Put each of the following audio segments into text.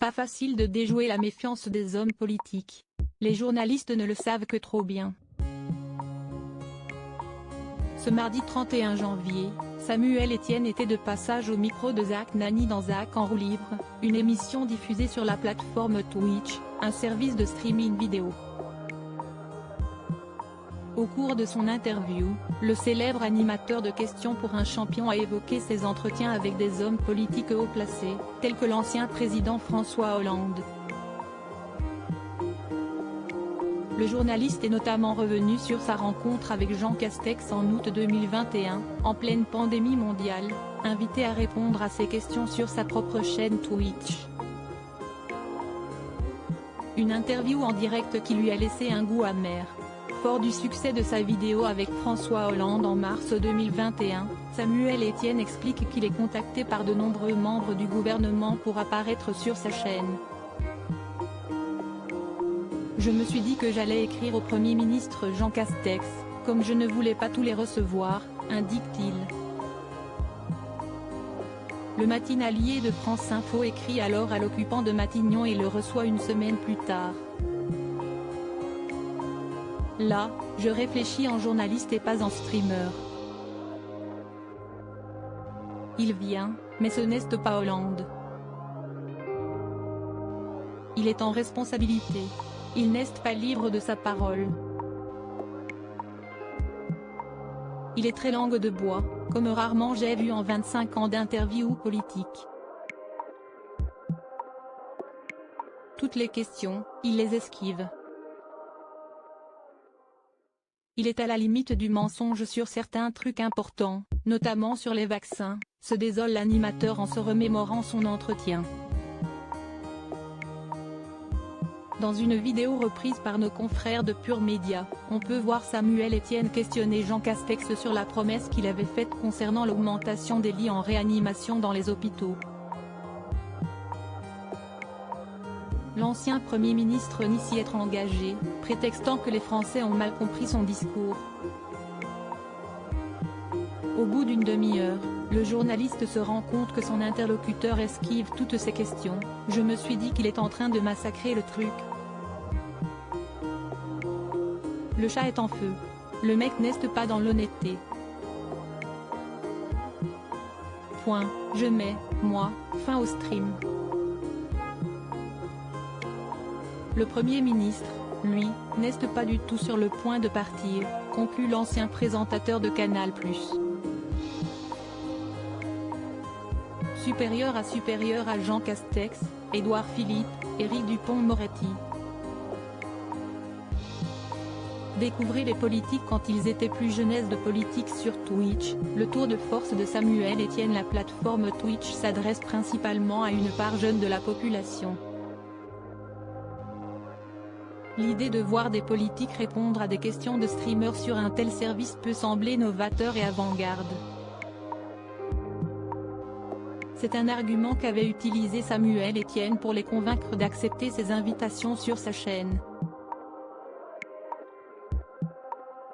pas facile de déjouer la méfiance des hommes politiques. Les journalistes ne le savent que trop bien. Ce mardi 31 janvier, Samuel Etienne était de passage au micro de Zach Nani dans Zach en roue libre, une émission diffusée sur la plateforme Twitch, un service de streaming vidéo. Au cours de son interview, le célèbre animateur de Questions pour un champion a évoqué ses entretiens avec des hommes politiques haut placés, tels que l'ancien président François Hollande. Le journaliste est notamment revenu sur sa rencontre avec Jean Castex en août 2021, en pleine pandémie mondiale, invité à répondre à ses questions sur sa propre chaîne Twitch. Une interview en direct qui lui a laissé un goût amer. Fort du succès de sa vidéo avec François Hollande en mars 2021, Samuel Etienne explique qu'il est contacté par de nombreux membres du gouvernement pour apparaître sur sa chaîne. Je me suis dit que j'allais écrire au Premier ministre Jean Castex, comme je ne voulais pas tous les recevoir, indique-t-il. Le matinalier de France Info écrit alors à l'occupant de Matignon et le reçoit une semaine plus tard. Là, je réfléchis en journaliste et pas en streamer. Il vient, mais ce n'est pas Hollande. Il est en responsabilité. Il n'est pas libre de sa parole. Il est très langue de bois, comme rarement j'ai vu en 25 ans d'interviews politiques. Toutes les questions, il les esquive. Il est à la limite du mensonge sur certains trucs importants, notamment sur les vaccins, se désole l'animateur en se remémorant son entretien. Dans une vidéo reprise par nos confrères de Pure Média, on peut voir Samuel Etienne questionner Jean Castex sur la promesse qu'il avait faite concernant l'augmentation des lits en réanimation dans les hôpitaux. L'ancien Premier ministre nie s'y être engagé, prétextant que les Français ont mal compris son discours. Au bout d'une demi-heure, le journaliste se rend compte que son interlocuteur esquive toutes ses questions. Je me suis dit qu'il est en train de massacrer le truc. Le chat est en feu. Le mec n'est pas dans l'honnêteté. Point. Je mets, moi, fin au stream. Le Premier ministre, lui, n'est pas du tout sur le point de partir, conclut l'ancien présentateur de Canal+. Supérieur à Jean Castex, Édouard Philippe, Éric Dupond-Moretti. Découvrez les politiques quand ils étaient plus jeunesse de politique sur Twitch. Le tour de force de Samuel Etienne. La plateforme Twitch s'adresse principalement à une part jeune de la population. L'idée de voir des politiques répondre à des questions de streamers sur un tel service peut sembler novateur et avant-garde. C'est un argument qu'avait utilisé Samuel Etienne pour les convaincre d'accepter ses invitations sur sa chaîne.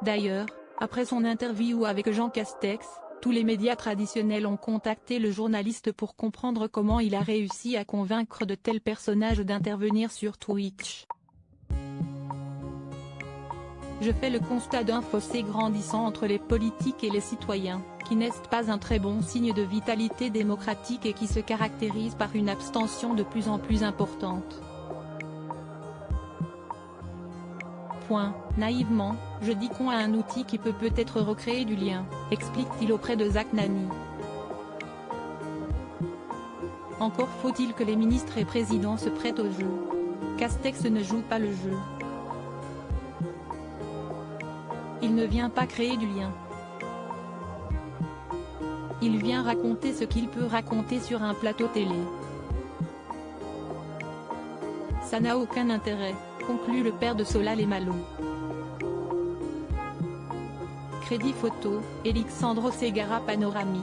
D'ailleurs, après son interview avec Jean Castex, tous les médias traditionnels ont contacté le journaliste pour comprendre comment il a réussi à convaincre de tels personnages d'intervenir sur Twitch. Je fais le constat d'un fossé grandissant entre les politiques et les citoyens, qui n'est pas un très bon signe de vitalité démocratique et qui se caractérise par une abstention de plus en plus importante. Point. Naïvement, je dis qu'on a un outil qui peut peut-être recréer du lien, explique-t-il auprès de Zach Nani. Encore faut-il que les ministres et présidents se prêtent au jeu. Castex ne joue pas le jeu. Il ne vient pas créer du lien. Il vient raconter ce qu'il peut raconter sur un plateau télé. Ça n'a aucun intérêt, conclut le père de Solal et Malo. Crédit photo, Alexandro Segara panoramique.